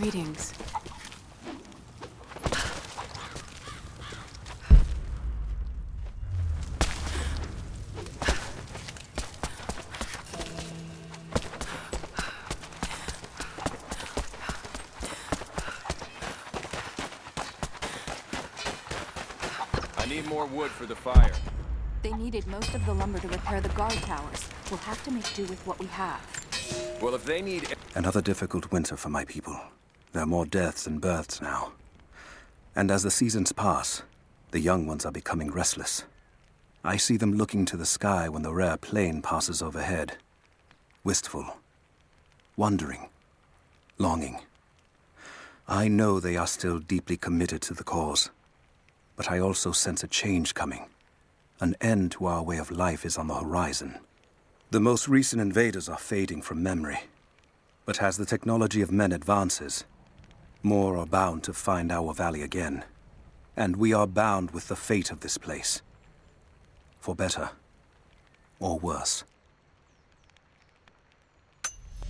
Greetings. I need more wood for the fire. They needed most of the lumber to repair the guard towers. We'll have to make do with what we have. Well, if they need... Another difficult winter for my people. There are more deaths than births now. And as the seasons pass, the young ones are becoming restless. I see them looking to the sky when the rare plane passes overhead. Wistful. Wondering. Longing. I know they are still deeply committed to the cause. But I also sense a change coming. An end to our way of life is on the horizon. The most recent invaders are fading from memory. But as the technology of men advances, more are bound to find our valley again. And we are bound with the fate of this place. For better or worse.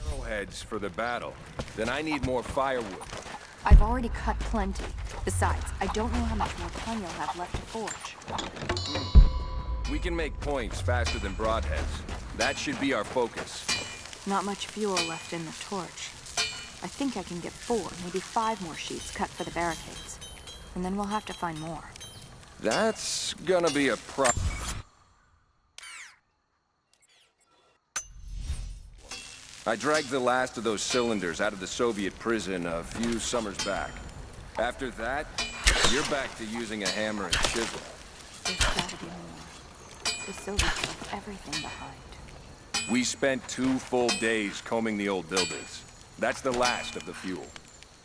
Arrowheads for the battle. Then I need more firewood. I've already cut plenty. Besides, I don't know how much more time you'll have left to forge. We can make points faster than broadheads. That should be our focus. Not much fuel left in the torch. I think I can get 4, maybe 5 more sheets cut for the barricades. And then we'll have to find more. That's gonna be a I dragged the last of those cylinders out of the Soviet prison a few summers back. After that, you're back to using a hammer and chisel. There's gotta be more. The Soviets left everything behind. We spent 2 full days combing the old buildings. That's the last of the fuel.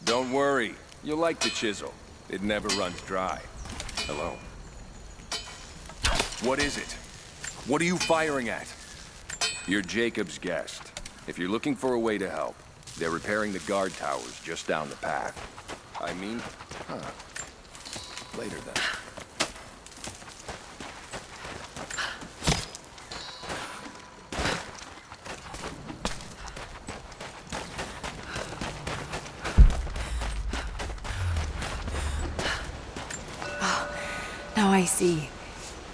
Don't worry, you'll like the chisel. It never runs dry. Hello? What is it? What are you firing at? You're Jacob's guest. If you're looking for a way to help, they're repairing the guard towers just down the path. I mean, later then. Now I see.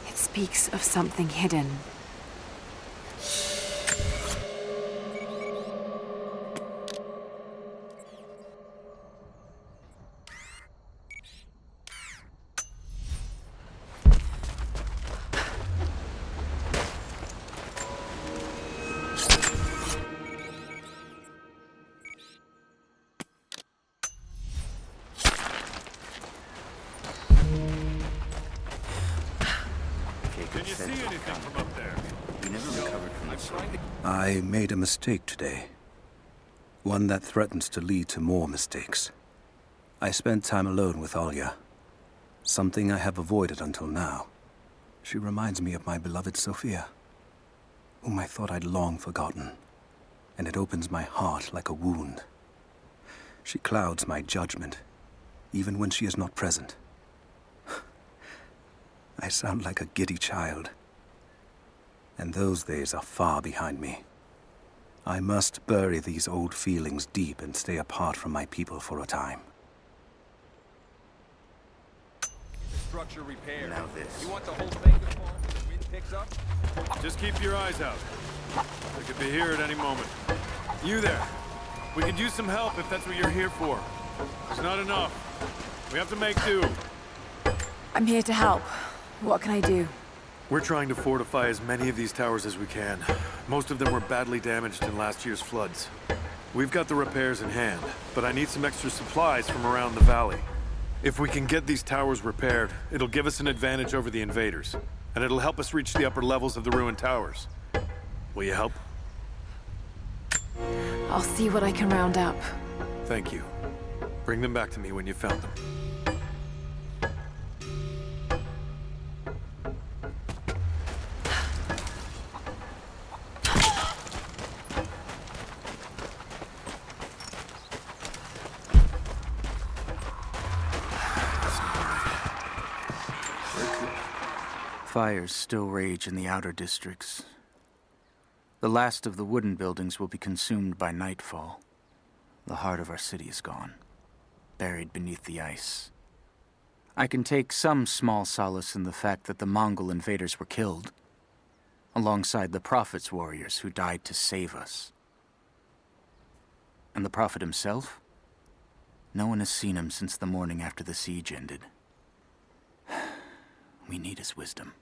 It speaks of something hidden. Can you see anything from up there? We never recovered from this. I made a mistake today. One that threatens to lead to more mistakes. I spent time alone with Olya. Something I have avoided until now. She reminds me of my beloved Sophia, whom I thought I'd long forgotten. And it opens my heart like a wound. She clouds my judgment, even when she is not present. I sound like a giddy child. And those days are far behind me. I must bury these old feelings deep and stay apart from my people for a time. Structure repair. Now this. You want the whole thing to fall when the wind picks up? Just keep your eyes out. They could be here at any moment. You there. We could use some help if that's what you're here for. It's not enough. We have to make do. I'm here to help. What can I do? We're trying to fortify as many of these towers as we can. Most of them were badly damaged in last year's floods. We've got the repairs in hand, but I need some extra supplies from around the valley. If we can get these towers repaired, it'll give us an advantage over the invaders, and it'll help us reach the upper levels of the ruined towers. Will you help? I'll see what I can round up. Thank you. Bring them back to me when you've found them. Fires still rage in the outer districts. The last of the wooden buildings will be consumed by nightfall. The heart of our city is gone. buried beneath the ice. I can take some small solace in the fact that the Mongol invaders were killed, alongside the Prophet's warriors who died to save us. And the Prophet himself? No one has seen him since the morning after the siege ended. We need his wisdom.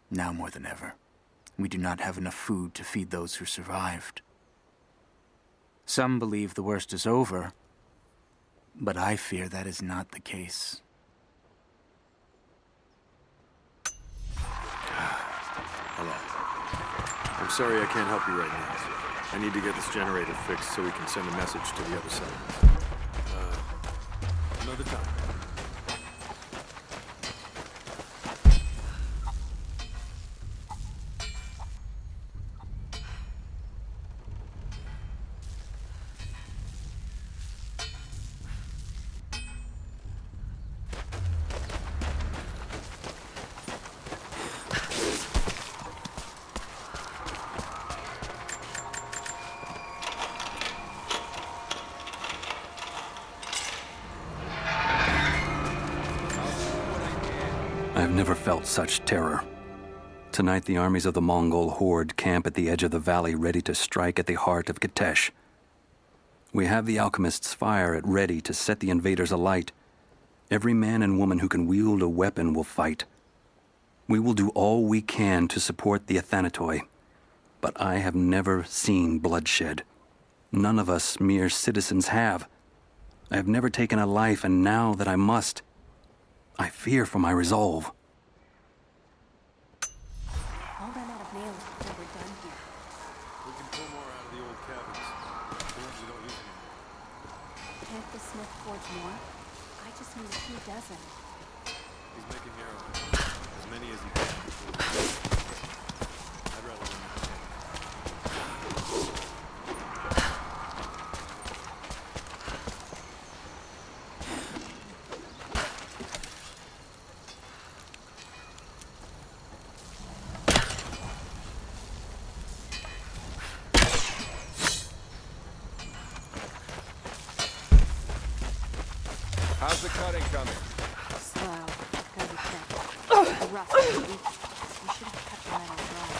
Now more than ever. We do not have enough food to feed those who survived. Some believe the worst is over, but I fear that is not the case. Hello. I'm sorry I can't help you right now. I need to get this generator fixed so we can send a message to the other side. Another time. I've never felt such terror. Tonight, the armies of the Mongol horde camp at the edge of the valley, ready to strike at the heart of Kitesh. We have the alchemist's fire at ready to set the invaders alight. Every man and woman who can wield a weapon will fight. We will do all we can to support the Athanatoi, but I have never seen bloodshed. None of us mere citizens have. I have never taken a life, and now that I must, I fear for my resolve. I'll run out of nails before we're done here. We can pull more out of the old cabins. The ones we don't use anymore. Can't the smith forge more? I just need a few dozen. He's making arrows. As many as he can. I'd rather than not. How's the cutting coming? Slow. Gotta be careful. The rough is weak. We should have kept the metal dry.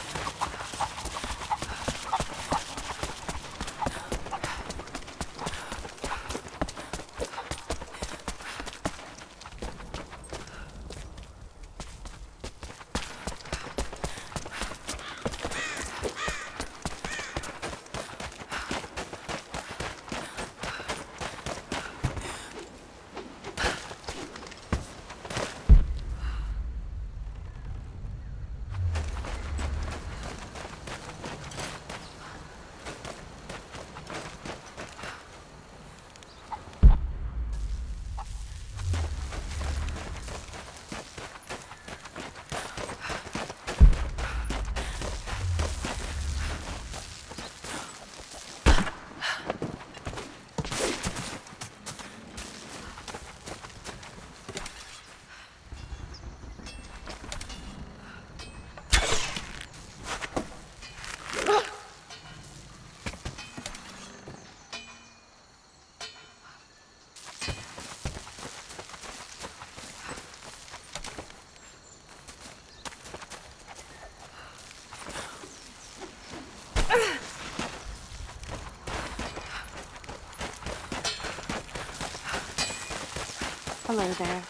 Hello there.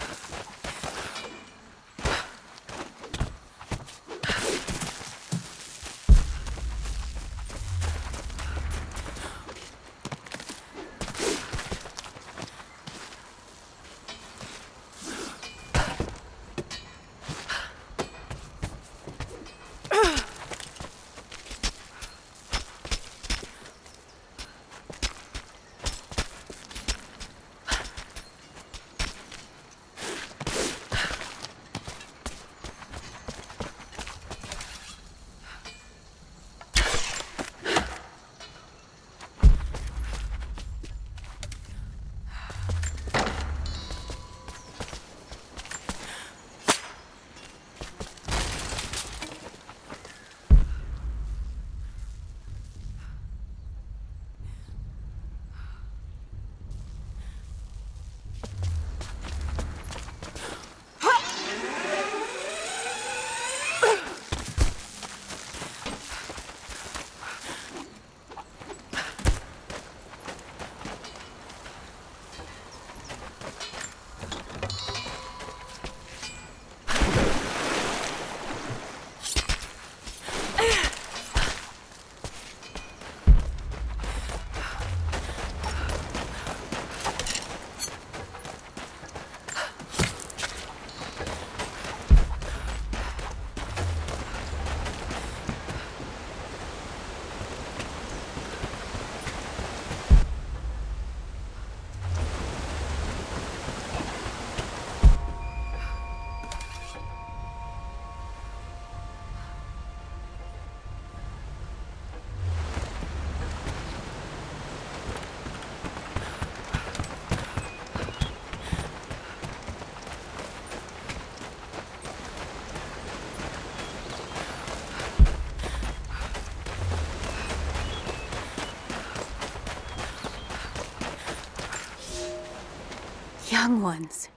young ones.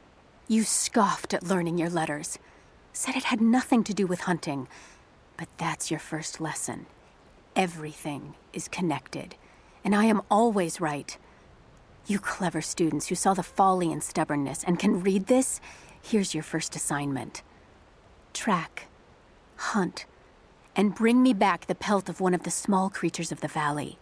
You scoffed at learning your letters. Said it had nothing to do with hunting. But that's your first lesson. Everything is connected. And I am always right. You clever students who saw the folly and stubbornness and can read this, here's your first assignment. Track, hunt, and bring me back the pelt of one of the small creatures of the valley.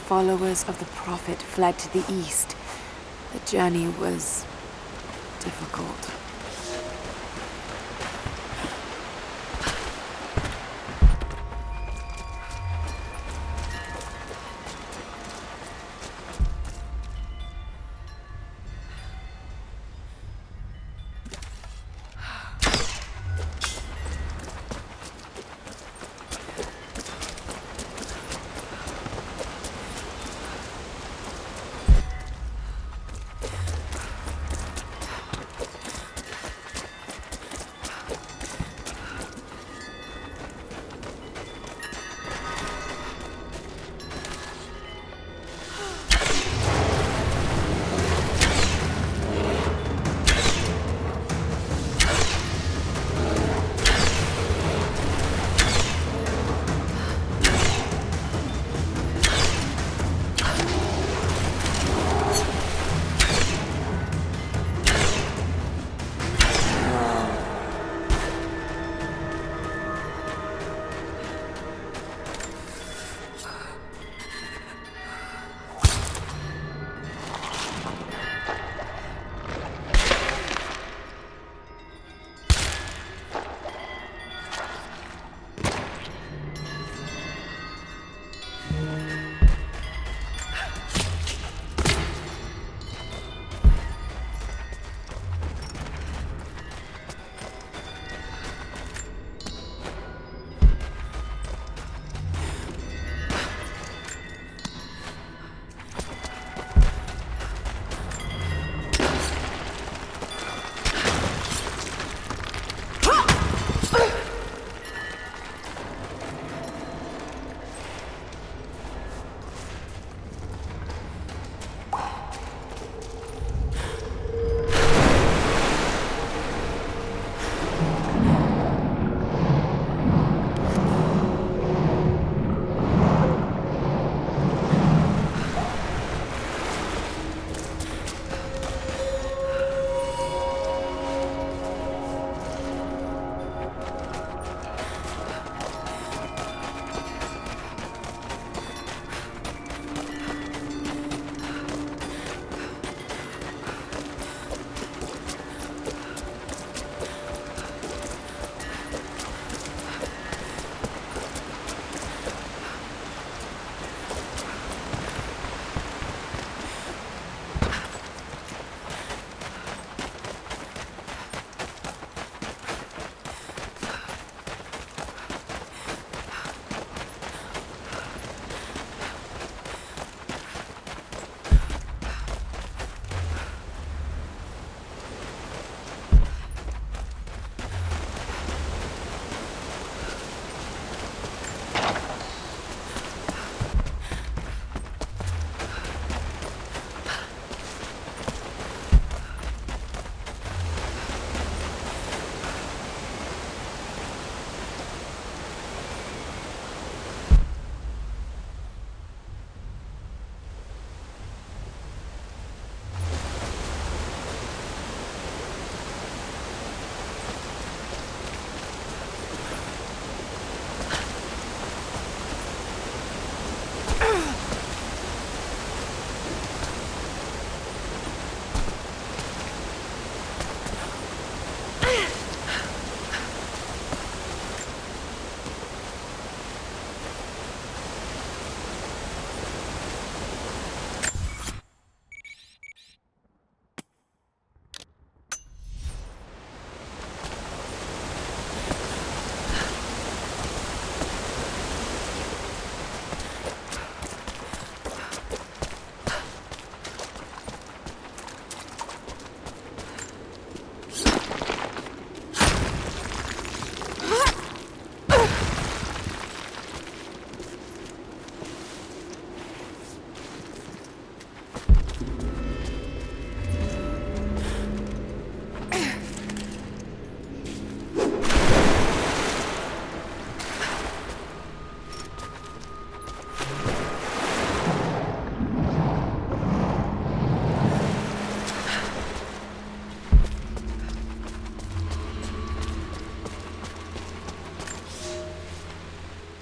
Followers of the Prophet fled to the east. The journey was difficult.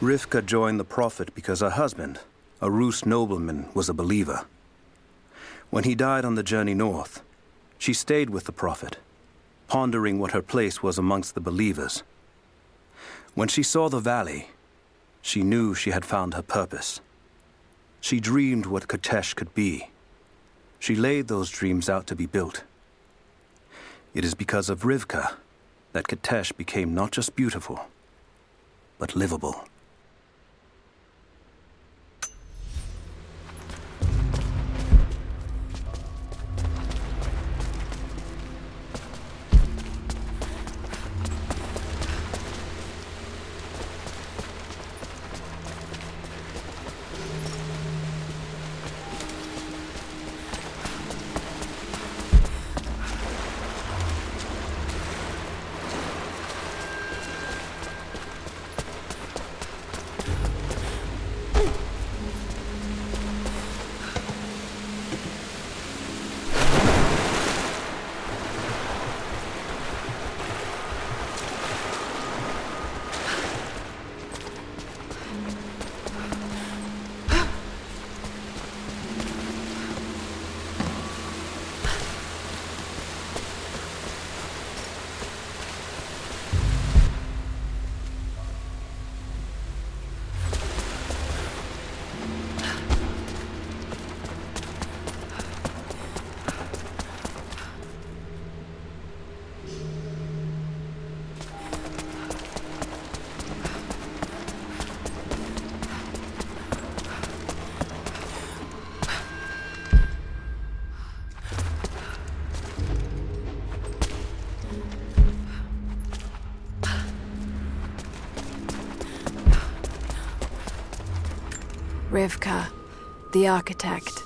Rivka joined the Prophet because her husband, a Rus nobleman, was a believer. When he died on the journey north, she stayed with the Prophet, pondering what her place was amongst the believers. When she saw the valley, she knew she had found her purpose. She dreamed what Katesh could be. She laid those dreams out to be built. It is because of Rivka that Katesh became not just beautiful, but livable. Rivka, the architect.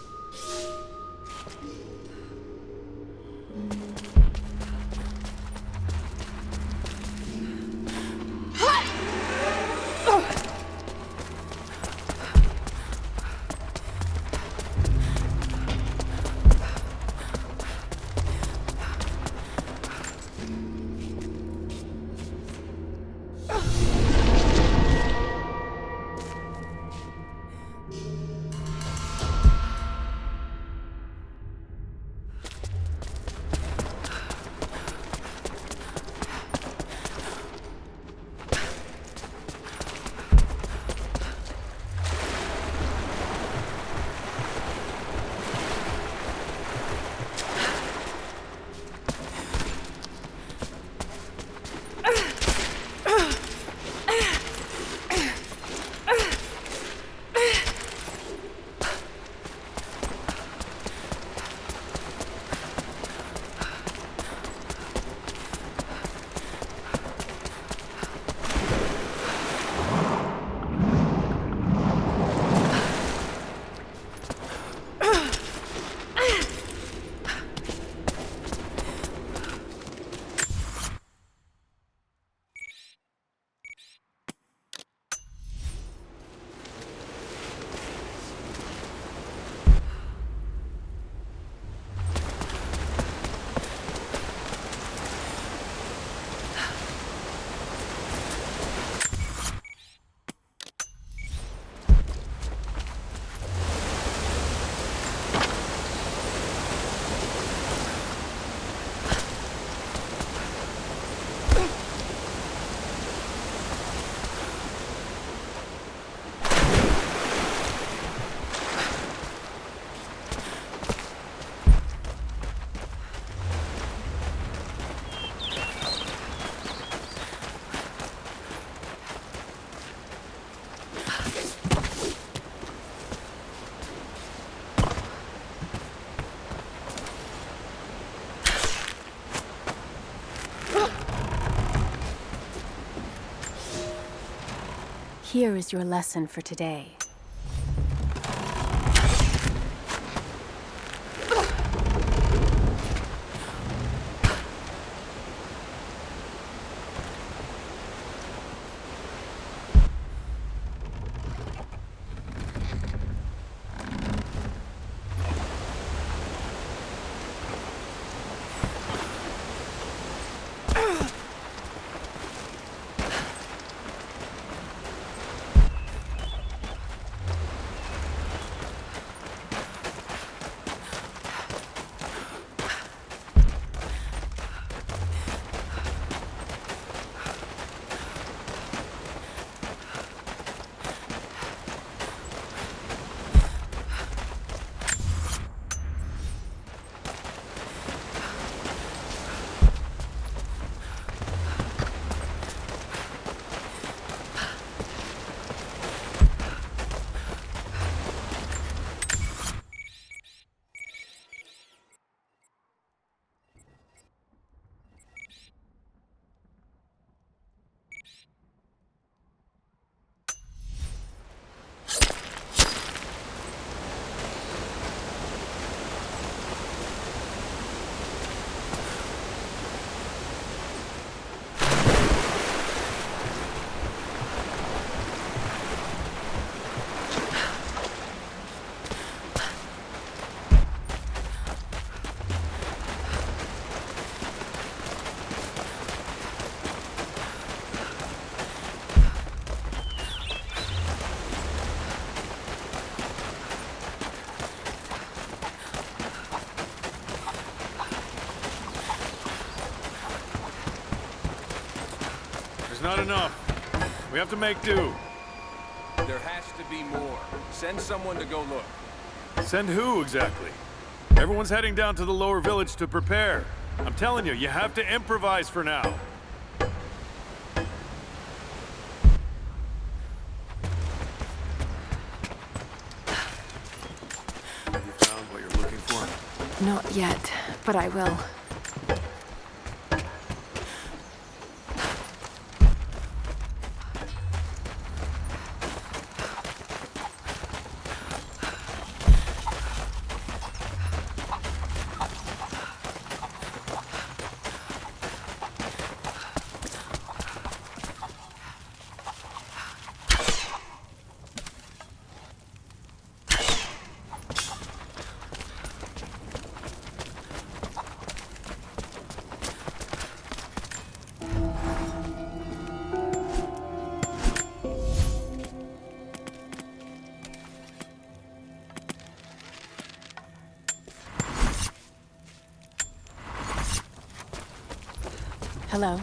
Here is your lesson for today. not enough. We have to make do. There has to be more. Send someone to go look. Send who, exactly? Everyone's heading down to the lower village to prepare. I'm telling you, you have to improvise for now. Have you found what you're looking for? Not yet, but I will. Hello.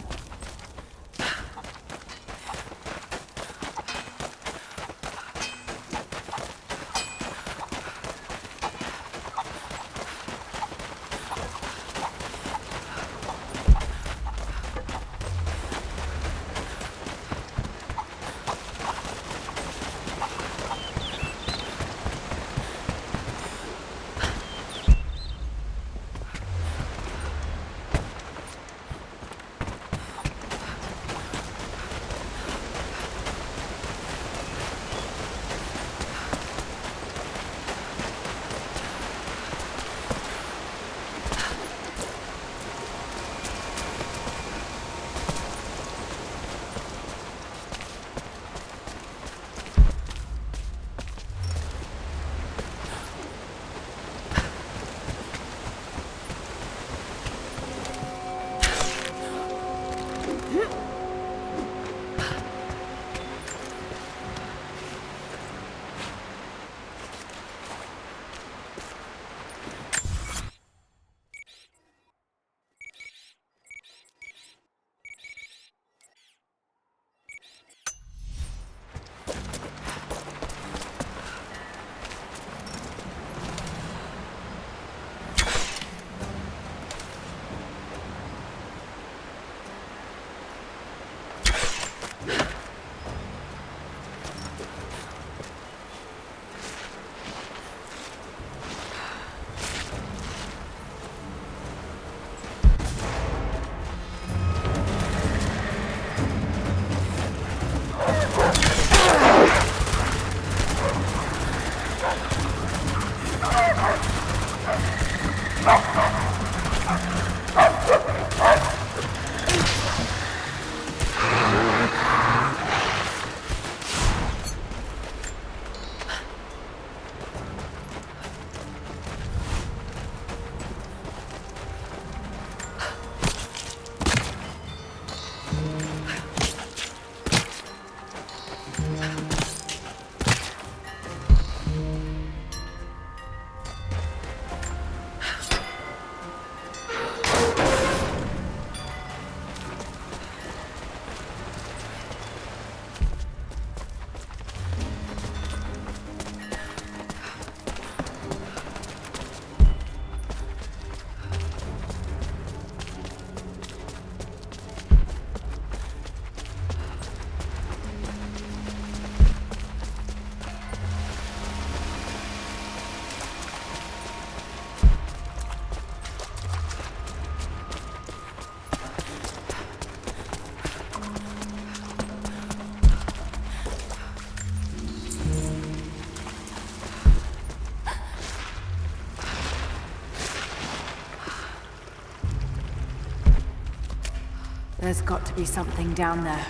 There's got to be something down there.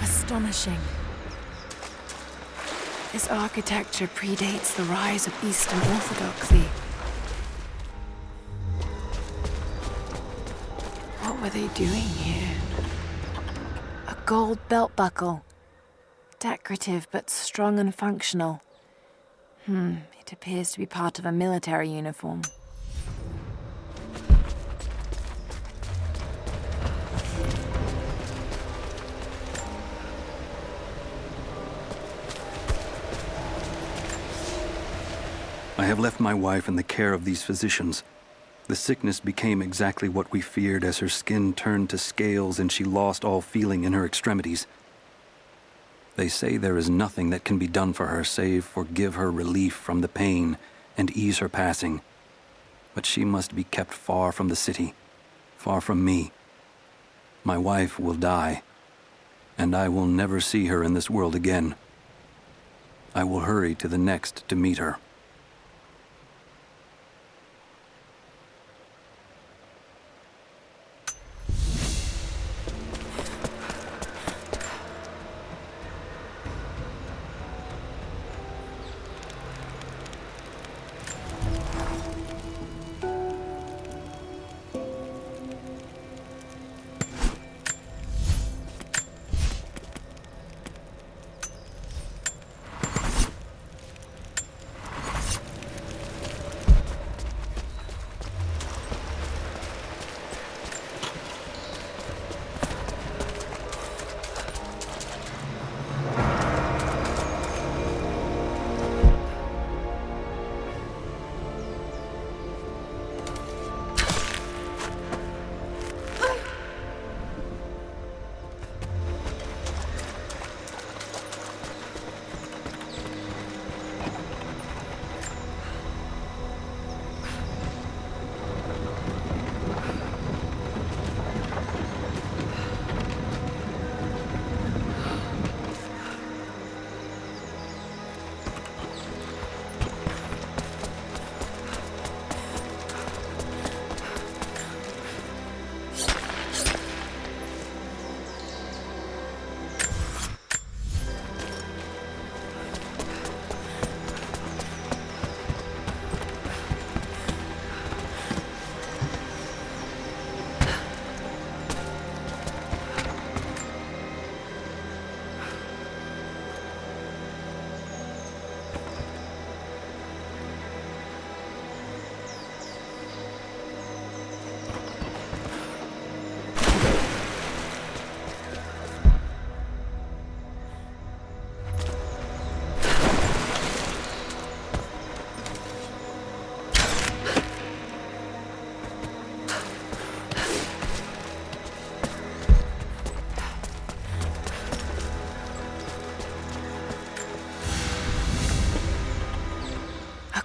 Astonishing. This architecture predates the rise of Eastern Orthodoxy. What were they doing here? A gold belt buckle. Decorative, but strong and functional. It appears to be part of a military uniform. I have left my wife in the care of these physicians. The sickness became exactly what we feared as her skin turned to scales and she lost all feeling in her extremities. They say there is nothing that can be done for her save for give her relief from the pain and ease her passing. But she must be kept far from the city, far from me. My wife will die, and I will never see her in this world again. I will hurry to the next to meet her.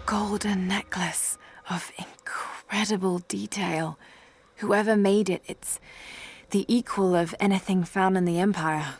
Golden necklace of incredible detail. Whoever made it, it's the equal of anything found in the Empire.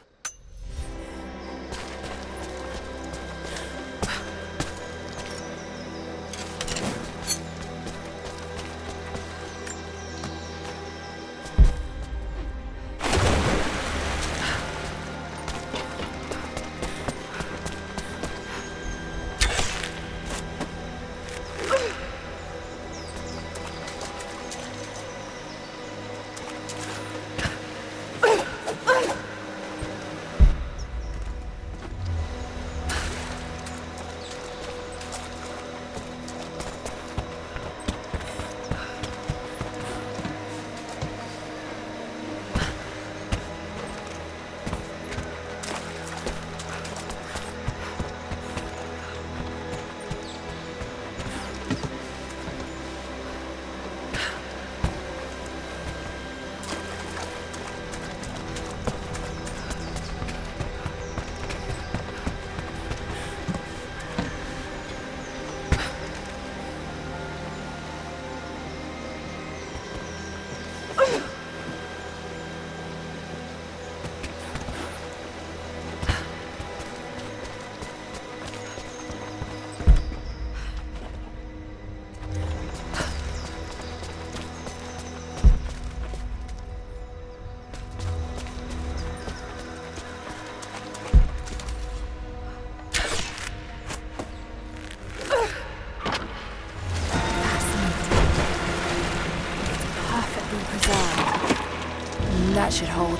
That should hold.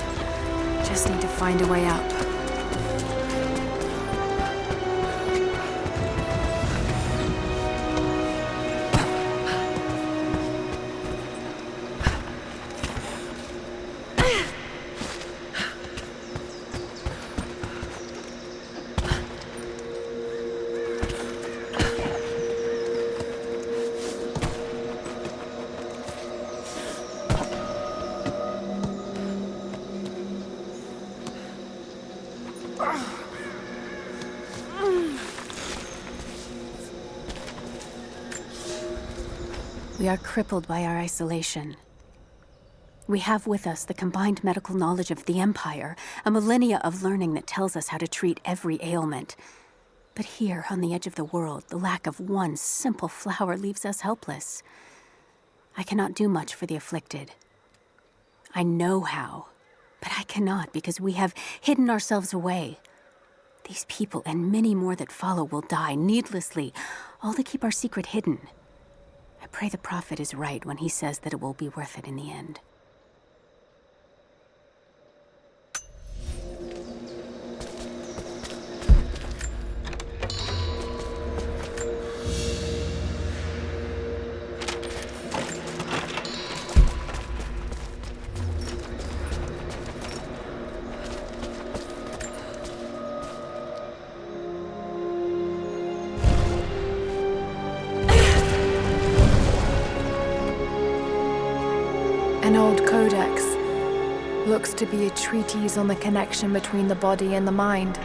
Just need to find a way up. We are crippled by our isolation. We have with us the combined medical knowledge of the Empire, a millennia of learning that tells us how to treat every ailment. But here, on the edge of the world, the lack of one simple flower leaves us helpless. I cannot do much for the afflicted. I know how, but I cannot because we have hidden ourselves away. These people and many more that follow will die needlessly, all to keep our secret hidden. I pray the prophet is right when he says that it will be worth it in the end. An old codex. Looks to be a treatise on the connection between the body and the mind.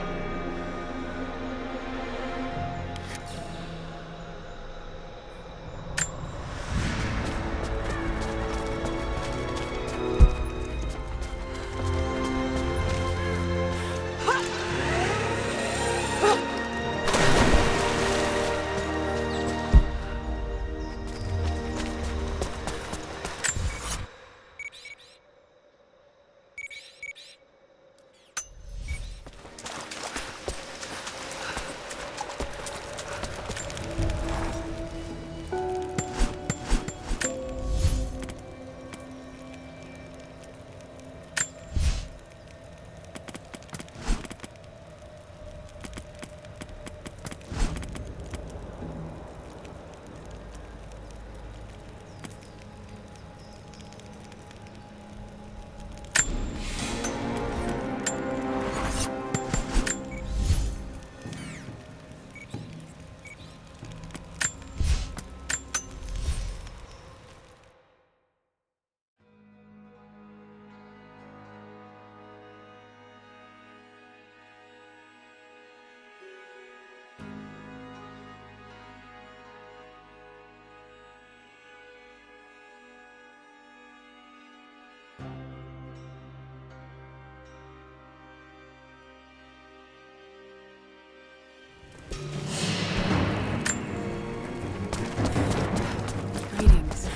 Greetings.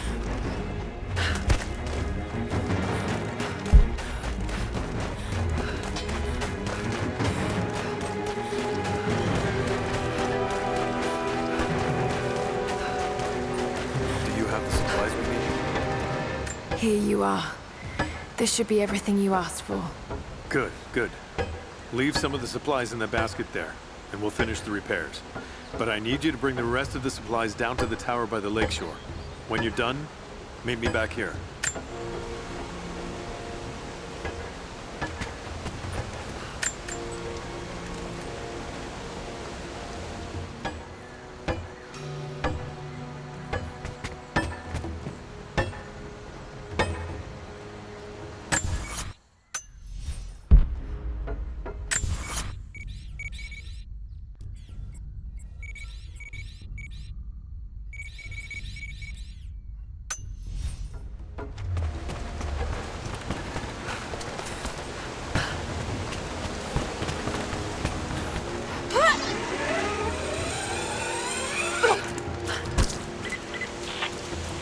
Do you have the supplies we need? Here you are. This should be everything you asked for. Good, good. Leave some of the supplies in the basket there, and we'll finish the repairs. But I need you to bring the rest of the supplies down to the tower by the lakeshore. When you're done, meet me back here.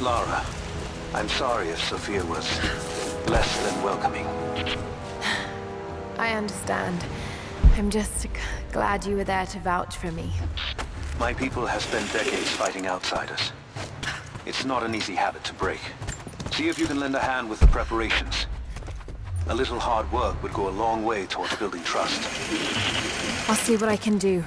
Lara, I'm sorry if Sophia was less than welcoming. I understand. I'm just glad you were there to vouch for me. My people have spent decades fighting outsiders. It's not an easy habit to break. See if you can lend a hand with the preparations. A little hard work would go a long way towards building trust. I'll see what I can do.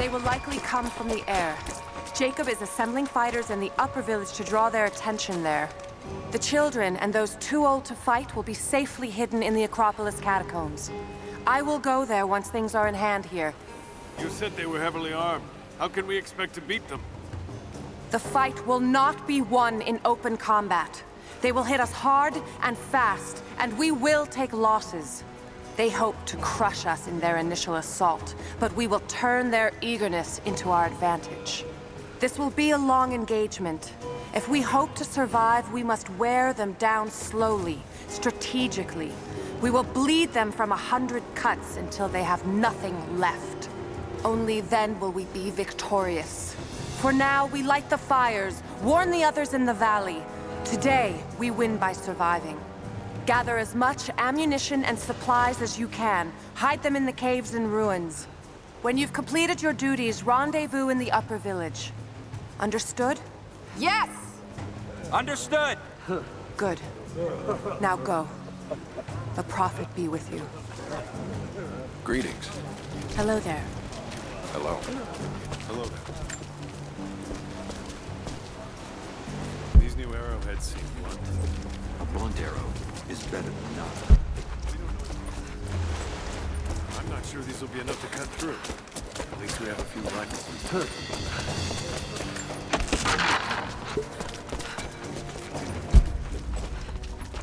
They will likely come from the air. Jacob is assembling fighters in the upper village to draw their attention there. The children and those too old to fight will be safely hidden in the Acropolis catacombs. I will go there once things are in hand here. You said they were heavily armed. How can we expect to beat them? The fight will not be won in open combat. They will hit us hard and fast, and we will take losses. They hope to crush us in their initial assault, but we will turn their eagerness into our advantage. This will be a long engagement. If we hope to survive, we must wear them down slowly, strategically. We will bleed them from 100 cuts until they have nothing left. Only then will we be victorious. For now, we light the fires, warn the others in the valley. Today, we win by surviving. Gather as much ammunition and supplies as you can. Hide them in the caves and ruins. When you've completed your duties, rendezvous in the upper village. Understood? Yes! Understood! Good. Now go. The Prophet be with you. Greetings. Hello there. Hello. Hello there. These new arrowheads seem blunt. A blunt arrow is better than none. I'm not sure these will be enough to cut through. At least we have a few rifles.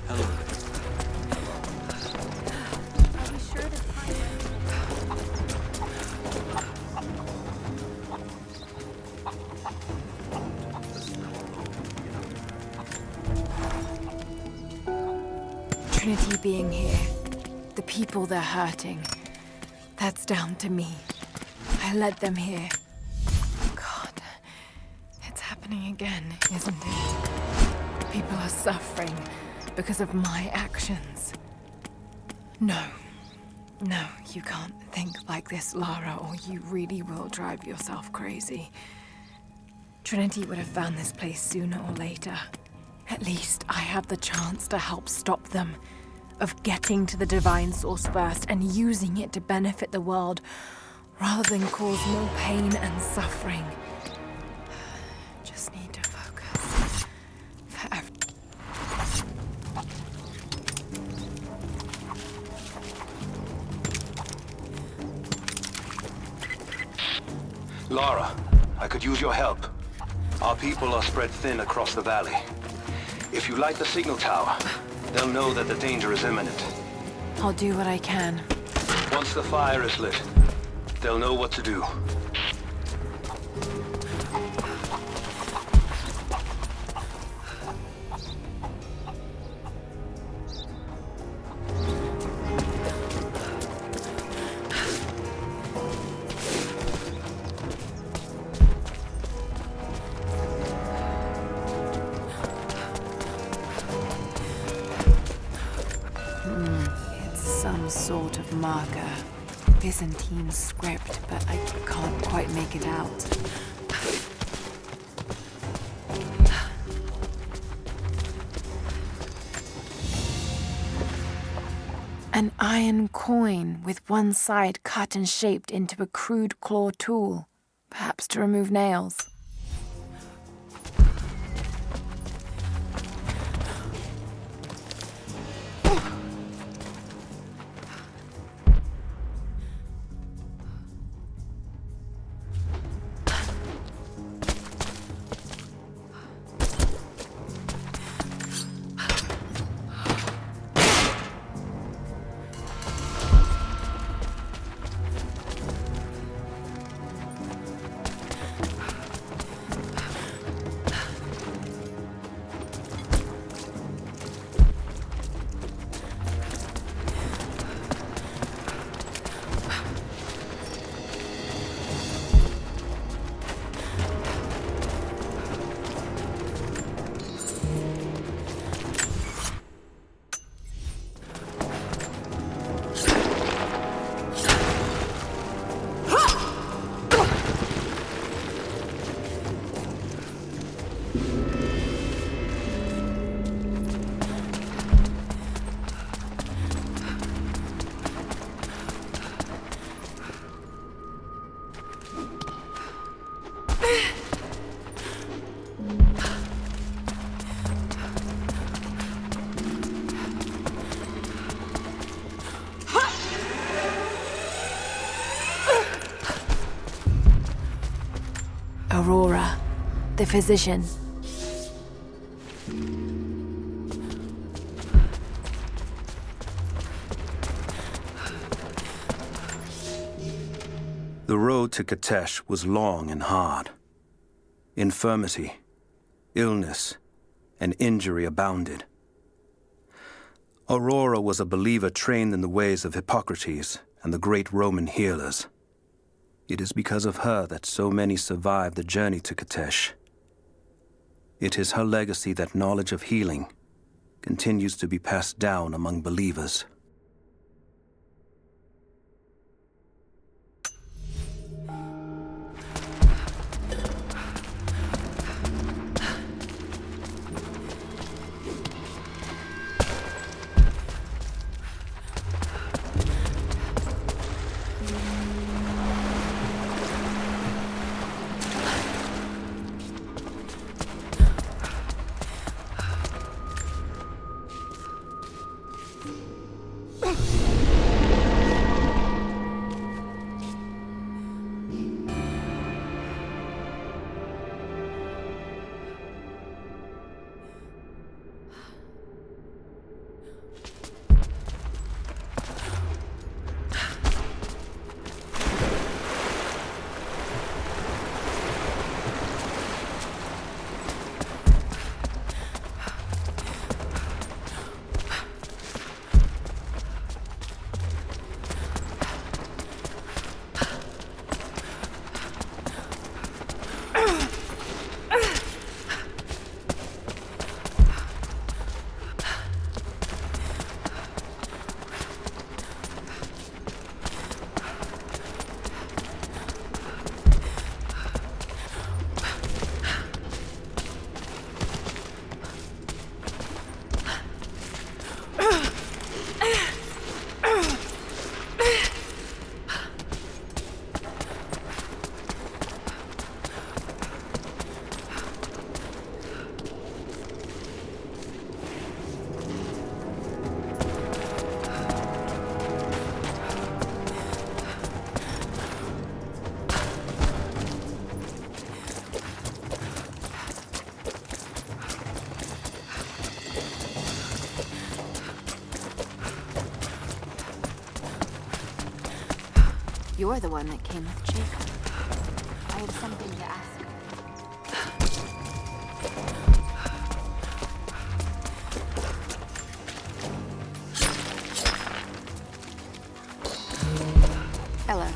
Hello. Are we sure to find Trinity being here, the people they're hurting, that's down to me. I led them here. God, it's happening again, isn't it? People are suffering because of my actions. No, you can't think like this, Lara, or you really will drive yourself crazy. Trinity would have found this place sooner or later. At least I have the chance to help stop them. Of getting to the divine source first and using it to benefit the world, rather than cause more pain and suffering. Just need to focus. Lara, I could use your help. Our people are spread thin across the valley. If you light the signal tower, they'll know that the danger is imminent. I'll do what I can. Once the fire is lit, they'll know what to do. Some sort of marker. Byzantine script, but I can't quite make it out. An iron coin with one side cut and shaped into a crude claw tool, perhaps to remove nails. Aurora, the physician. The road to Katesh was long and hard. Infirmity, illness, and injury abounded. Aurora was a believer trained in the ways of Hippocrates and the great Roman healers. It is because of her that so many survived the journey to Katesh. It is her legacy that knowledge of healing continues to be passed down among believers. You're the one that came with Jacob. I have something to ask. Hello.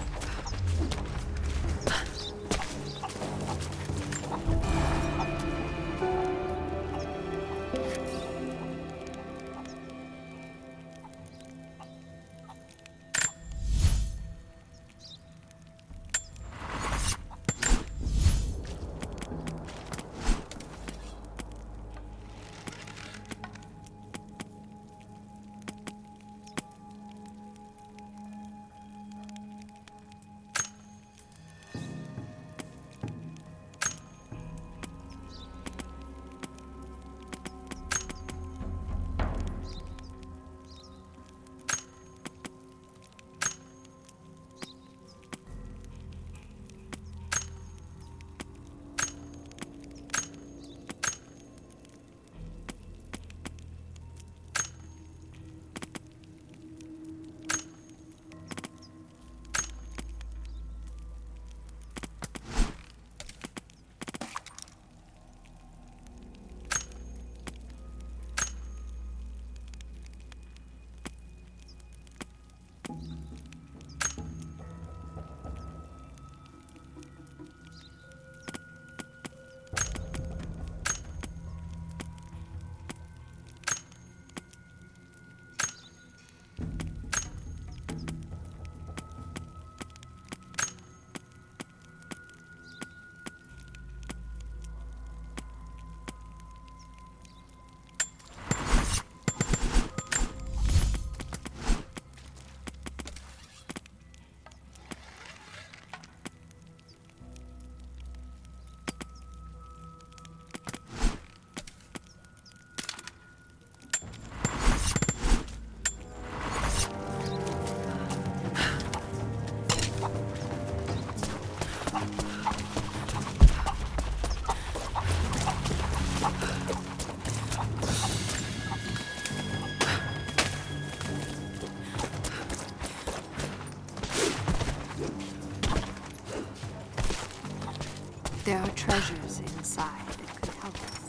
There are treasures inside that could help us.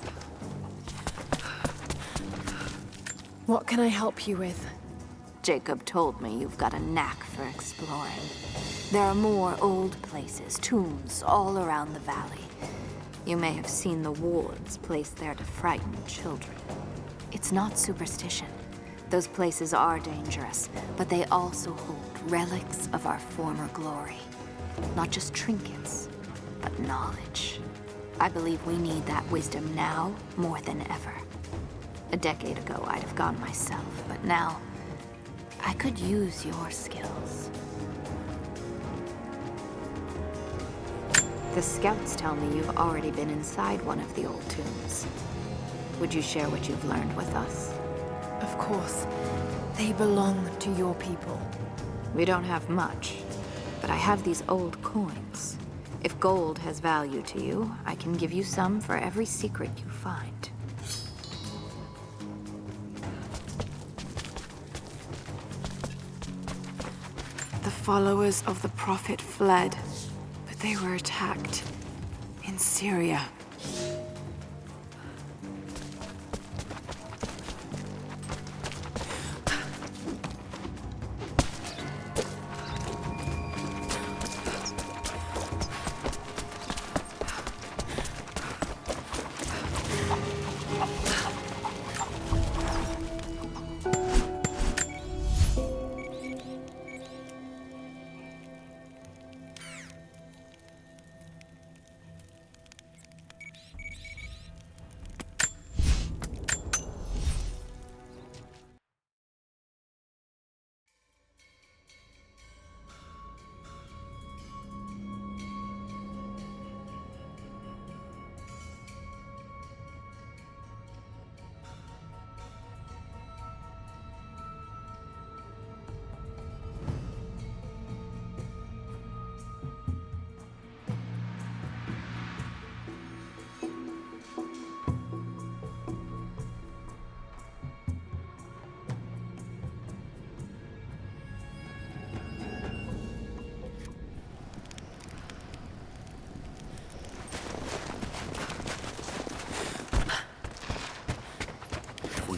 What can I help you with? Jacob told me you've got a knack for exploring. There are more old places, tombs, all around the valley. You may have seen the wards placed there to frighten children. It's not superstition. Those places are dangerous, but they also hold relics of our former glory. Not just trinkets, but knowledge. I believe we need that wisdom now more than ever. A decade ago, I'd have gone myself, but now, I could use your skills. The scouts tell me you've already been inside one of the old tombs. Would you share what you've learned with us? Of course. They belong to your people. We don't have much, but I have these old coins. If gold has value to you, I can give you some for every secret you find. The followers of the Prophet fled, but they were attacked in Syria.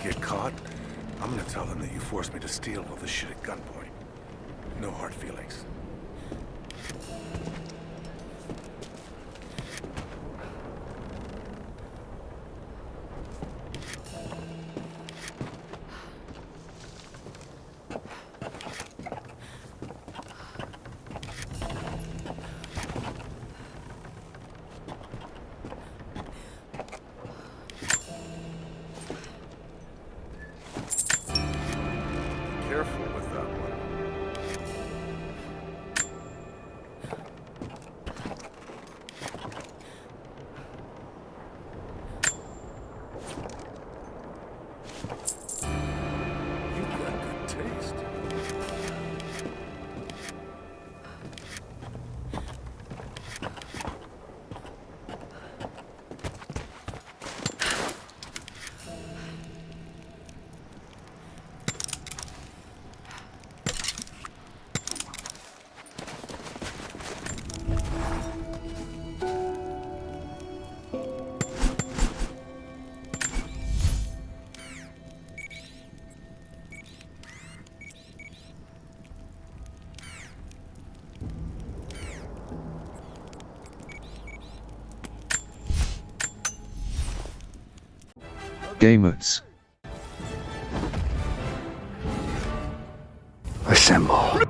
Get caught, I'm gonna tell them that you forced me to steal all this shit at gunpoint. No hard feelings. Careful with that one. You've got good taste. Gamers. Assemble.